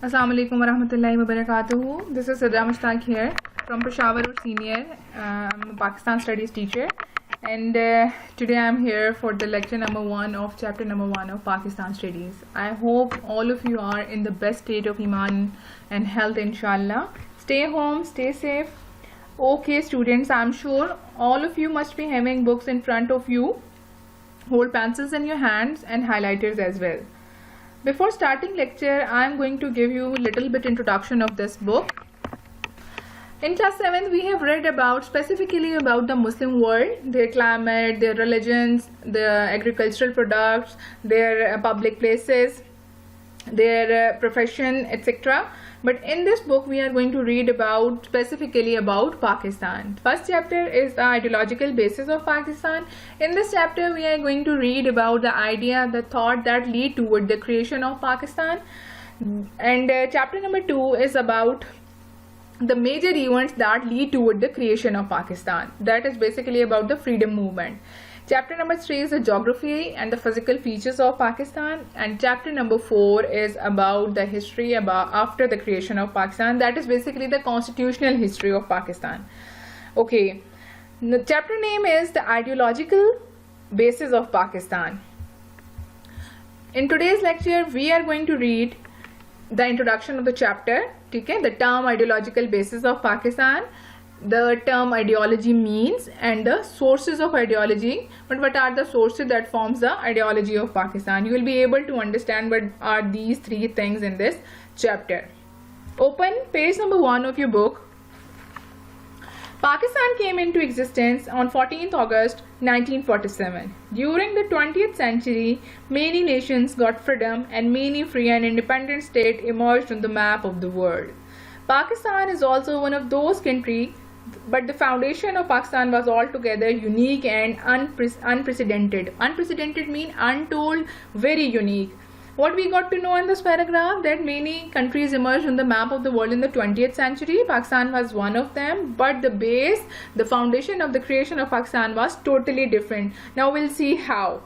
Assalamu alaikum wa rahmatullahi wa barakatuhu. This is Sadra Mushtaq here from Peshawar Senior. I'm a Pakistan Studies teacher, and today I'm here for the lecture number 1 of chapter number 1 of Pakistan Studies. I hope all of you are in the best state of Iman and health, inshallah. Stay home, stay safe. Okay, students, I'm sure all of you must be having books in front of you. Hold pencils in your hands and highlighters as well. Before starting lecture, I am going to give you a little bit introduction of this book. In class 7th, we have read specifically about the Muslim world, their climate, their religions, their agricultural products, their public places, their profession, etc. But in this book, we are going to read specifically about Pakistan. First chapter is the ideological basis of Pakistan. In this chapter, we are going to read about the idea, the thought that lead toward the creation of Pakistan. And chapter number 2 is about the major events that lead toward the creation of Pakistan. That is basically about the freedom movement. Chapter number 3 is the geography and the physical features of Pakistan, and chapter number 4 is about the history after the creation of Pakistan. That is basically the constitutional history of Pakistan. Okay, the chapter name is the ideological basis of Pakistan. In today's lecture, we are going to read the introduction of the chapter, okay, the term ideological basis of Pakistan, the term ideology means, and the sources of ideology. But what are the sources that forms the ideology of Pakistan? You will be able to understand what are these three things in this chapter. Open page number 1 of your book. Pakistan came into existence on 14th August 1947. During the 20th century, many nations got freedom and many free and independent states emerged on the map of the world. Pakistan is also one of those countries, but the foundation of Pakistan was altogether unique and unprecedented. Unprecedented means untold, very unique. What we got to know in this paragraph, that many countries emerged on the map of the world in the 20th century. Pakistan was one of them, but the foundation of the creation of Pakistan was totally different. Now we'll see how.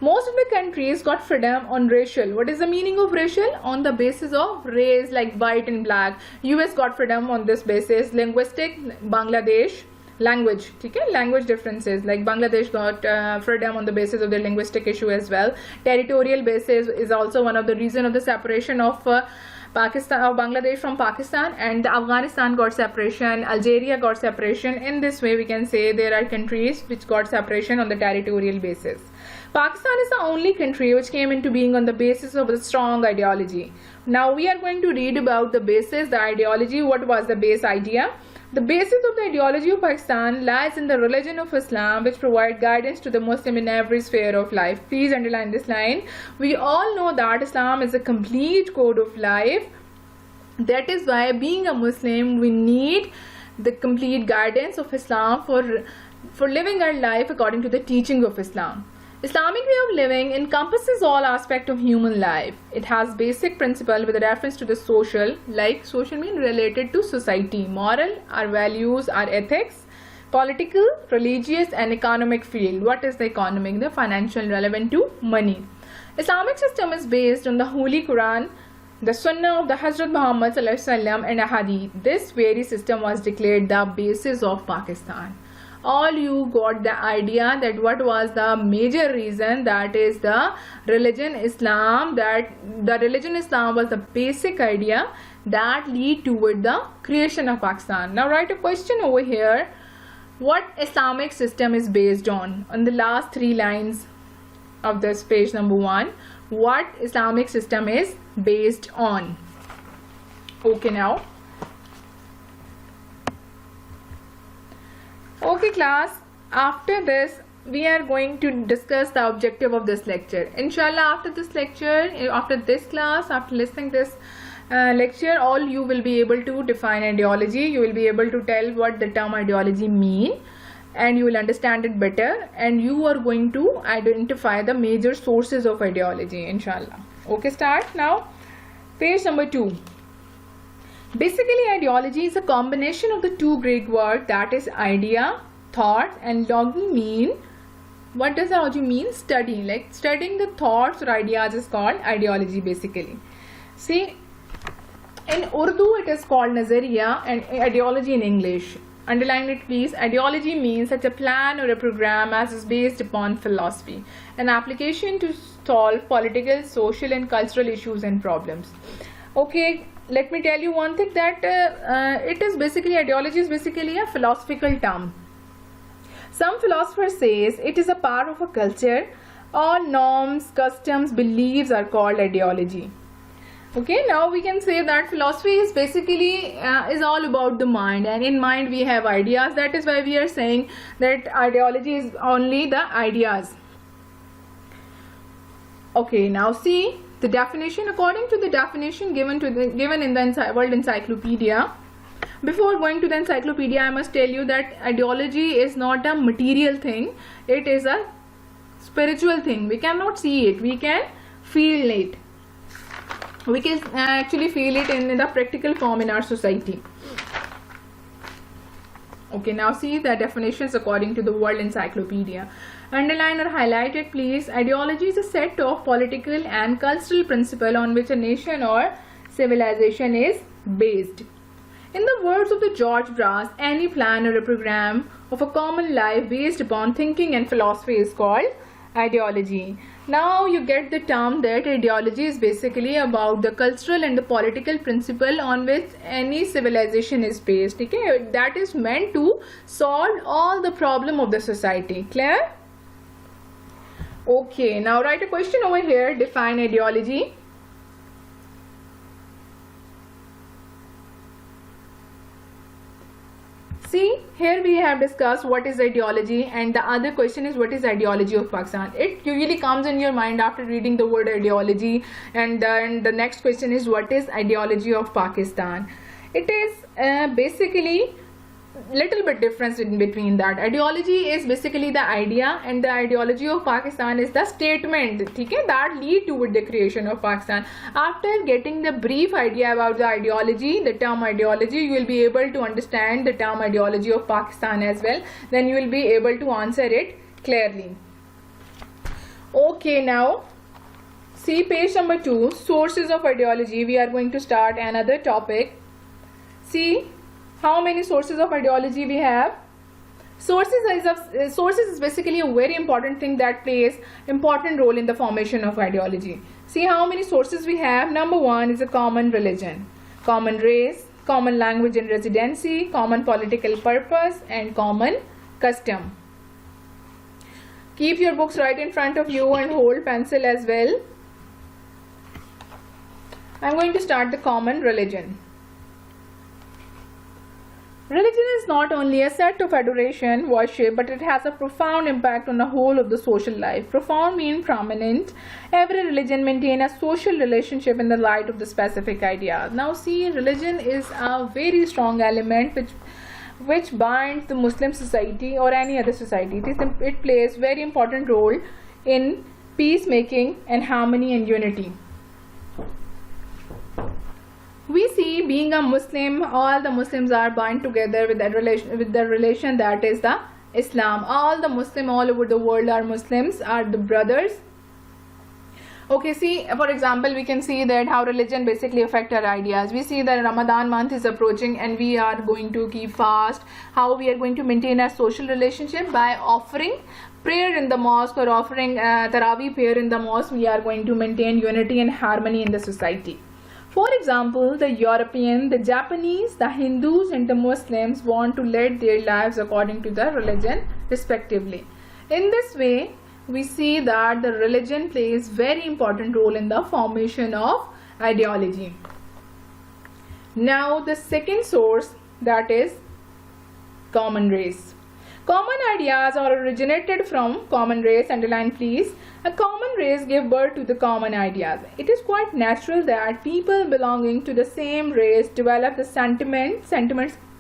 Most of the countries got freedom on racial. What is the meaning of racial? On the basis of race, like white and black. US got freedom on this basis. Linguistic, Bangladesh. Language, okay? Language differences, like Bangladesh got freedom on the basis of their linguistic issue as well. Territorial basis is also one of the reason of the separation of Bangladesh from Pakistan, and Afghanistan got separation, Algeria got separation. In this way, we can say there are countries which got separation on the territorial basis. Pakistan is the only country which came into being on the basis of a strong ideology. Now we are going to read about the basis, the ideology. What was the base idea? The basis of the ideology of Pakistan lies in the religion of Islam, which provides guidance to the Muslim in every sphere of life. Please underline this line. We all know that Islam is a complete code of life. That is why, being a Muslim, we need the complete guidance of Islam for living our life according to the teaching of Islam. Islamic way of living encompasses all aspects of human life. It has basic principle with reference to the social, like social mean related to society, moral, our values, our ethics, political, religious and economic field. What is the economic? The financial, relevant to money. Islamic system is based on the Holy Quran, the Sunnah of the Hazrat Muhammad ﷺ and Ahadith. This very system was declared the basis of Pakistan. All you got the idea that what was the major reason, that is the religion Islam, that the religion Islam was the basic idea that lead toward the creation of Pakistan. Now write a question over here. What Islamic system is based on the last 3 lines of this page number 1. What Islamic system is based on? Okay, now. Okay class, after this we are going to discuss the objective of this lecture. Inshallah, after this lecture, after this class, after listening this lecture, all you will be able to define ideology. You will be able to tell what the term ideology mean, and you will understand it better, and you are going to identify the major sources of ideology, inshallah. Okay, start now. Page number 2. Basically, ideology is a combination of the 2 Greek words, that is idea, thought, and logi mean. What does ideology mean? Study, like studying the thoughts or ideas is called ideology basically. See, In Urdu, it is called Nazariya, and ideology in English. Underline it please. Ideology means such a plan or a program as is based upon philosophy, an application to solve political, social and cultural issues and problems. Okay, let me tell you one thing, that ideology is basically a philosophical term. Some philosophers says it is a part of a culture. All norms, customs, beliefs are called ideology. Okay, now we can say that philosophy is basically is all about the mind, and in mind we have ideas. That is why we are saying that ideology is only the ideas. Okay, now see the definition. According to the definition given in the World Encyclopedia. Before going to the encyclopedia, I must tell you that ideology is not a material thing. It is a spiritual thing. We cannot see it. We can feel it. We can actually feel it in the practical form in our society. Okay, now see the definitions according to the World Encyclopedia. Underline or highlight it please. Ideology is a set of political and cultural principles on which a nation or civilization is based. In the words of the George Brass, any plan or a program of a common life based upon thinking and philosophy is called ideology. Now you get the term that ideology is basically about the cultural and the political principle on which any civilization is based. Okay, that is meant to solve all the problem of the society. Clear? Okay, now write a question over here. Define ideology. See, here we have discussed what is ideology, and the other question is what is ideology of Pakistan. It usually comes in your mind after reading the word ideology, and then the next question is what is ideology of Pakistan. It is basically little bit difference in between that. Ideology is basically the idea, and the ideology of Pakistan is the statement, okay, that lead toward the creation of Pakistan. After getting the brief idea about the ideology, the term ideology, you will be able to understand the term ideology of Pakistan as well. Then you will be able to answer it clearly. Okay, now see page number 2, sources of ideology. We are going to start another topic. See how many sources of ideology we have. Sources is basically a very important thing that plays important role in the formation of ideology. See how many sources we have. Number 1 is a common religion, common race, common language and residency, common political purpose, and common custom. Keep your books right in front of you and hold pencil as well. I am going to start the common religion. Religion is not only a set of adoration, worship, but it has a profound impact on the whole of the social life. Profound means prominent. Every religion maintains a social relationship in the light of the specific idea. Now see, religion is a very strong element which binds the Muslim society or any other society. It plays very important role in peacemaking and harmony and unity. We see, being a Muslim, all the Muslims are bound together with the relation that is the Islam. All the Muslim all over the world are Muslims, are the brothers. Okay, see, for example, we can see that how religion basically affect our ideas. We see that Ramadan month is approaching and we are going to keep fast. How we are going to maintain our social relationship? By offering prayer in the mosque or offering Taraweeh prayer in the mosque. We are going to maintain unity and harmony in the society. For example, the European, the Japanese, the Hindus and the Muslims want to lead their lives according to the religion respectively. In this way, we see that the religion plays very important role in the formation of ideology. Now the second source, that is common race. Common ideas are originated from common race. Underline please. A common race gives birth to the common ideas. It is quite natural that people belonging to the same race develop the sentiments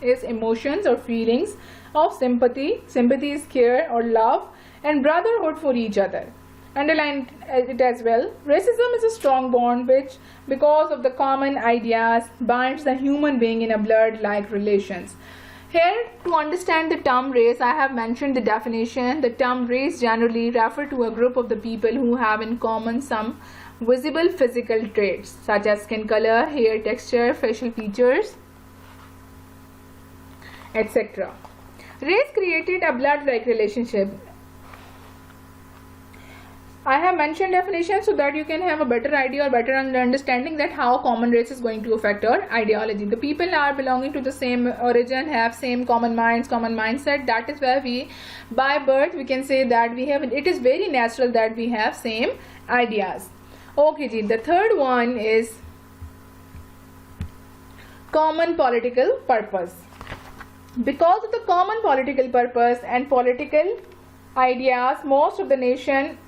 is emotions or feelings of sympathy. Sympathy is care or love and brotherhood for each other. Underline it as well. Racism is a strong bond which, because of the common ideas, binds the human being in a blood-like relations. Here, to understand the term race, I have mentioned the definition. The term race generally refers to a group of the people who have in common some visible physical traits such as skin color, hair texture, facial features, etc. Race created a blood-like relationship. I have mentioned definitions so that you can have a better idea or better understanding that how common race is going to affect our ideology. The people are belonging to the same origin, have same common minds, common mindset. That is where we, by birth, we can say that we have, it is very natural that we have same ideas. Okay ji, the third one is common political purpose. Because of the common political purpose and political ideas, most of the nation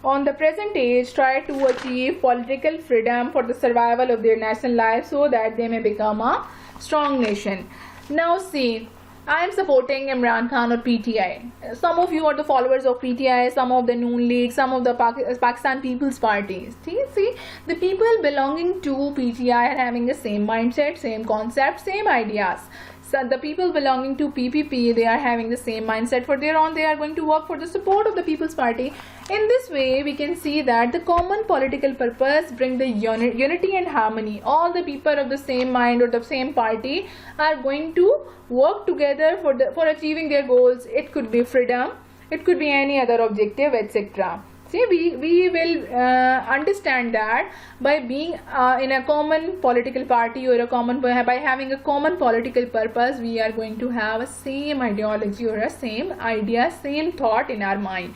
on the present age try to achieve political freedom for the survival of their national life so that they may become a strong nation. Now see, I am supporting Imran Khan or PTI. Some of you are the followers of PTI, some of the Noon League, some of the Pakistan People's Party. See, the people belonging to PTI are having the same mindset, same concept, same ideas. So the people belonging to PPP, they are having the same mindset. For their own, they are going to work for the support of the People's Party. In this way, we can see that the common political purpose bring the unity and harmony. All the people of the same mind or the same party are going to work together for achieving their goals. It could be freedom, it could be any other objective, etc. See, we will understand that by being in a common political party or by having a common political purpose, we are going to have a same ideology or a same idea, same thought in our mind.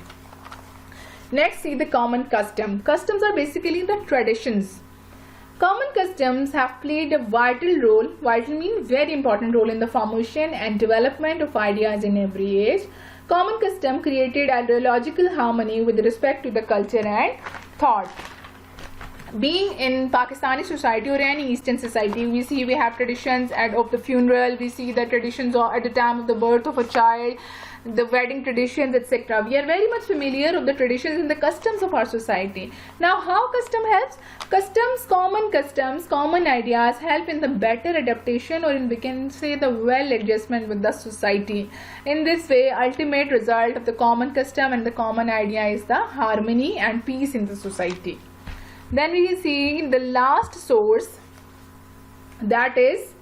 Next, see the common custom. Customs are basically the traditions. Common customs have played a vital means very important role in the formation and development of ideas in every age. Common custom created ideological harmony with respect to the culture and thought. Being in Pakistani society or any Eastern society, we have traditions of the funeral, we see the traditions at the time of the birth of a child, the wedding traditions, etc. We are very much familiar with the traditions and the customs of our society. Now, how custom helps? Common ideas help in the better adaptation, or we can say the well adjustment with the society. In this way, ultimate result of the common custom and the common idea is the harmony and peace in the society. Then we see the last source, that is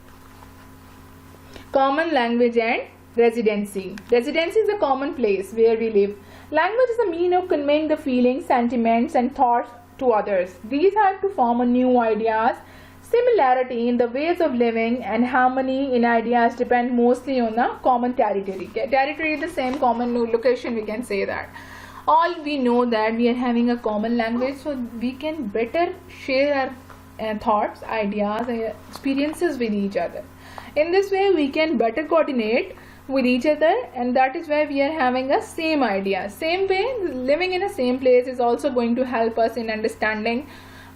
common language and residency. Residency is a common place where we live. Language is a means of conveying the feelings, sentiments and thoughts to others. These have to form a new ideas. Similarity in the ways of living and harmony in ideas depend mostly on a common territory. Territory is the same common location, we can say that. All we know that we are having a common language, so we can better share our thoughts, ideas, experiences with each other. In this way, we can better coordinate with each other, and that is why we are having a same idea. Same way, living in a same place is also going to help us in understanding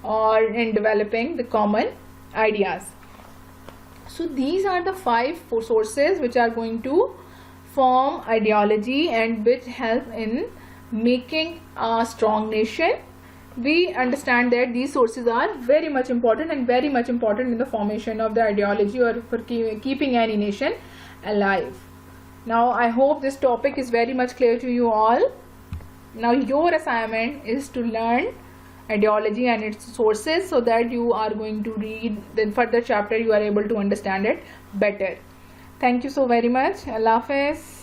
or in developing the common ideas. So these are the 5 sources which are going to form ideology and which help in making a strong nation. We understand that these sources are very much important and very much important in the formation of the ideology or for keeping any nation alive. Now I hope this topic is very much clear to you all. Now your assignment is to learn ideology and its sources so that you are going to read the further chapter, you are able to understand it better. Thank you so very much. Allah Hafiz.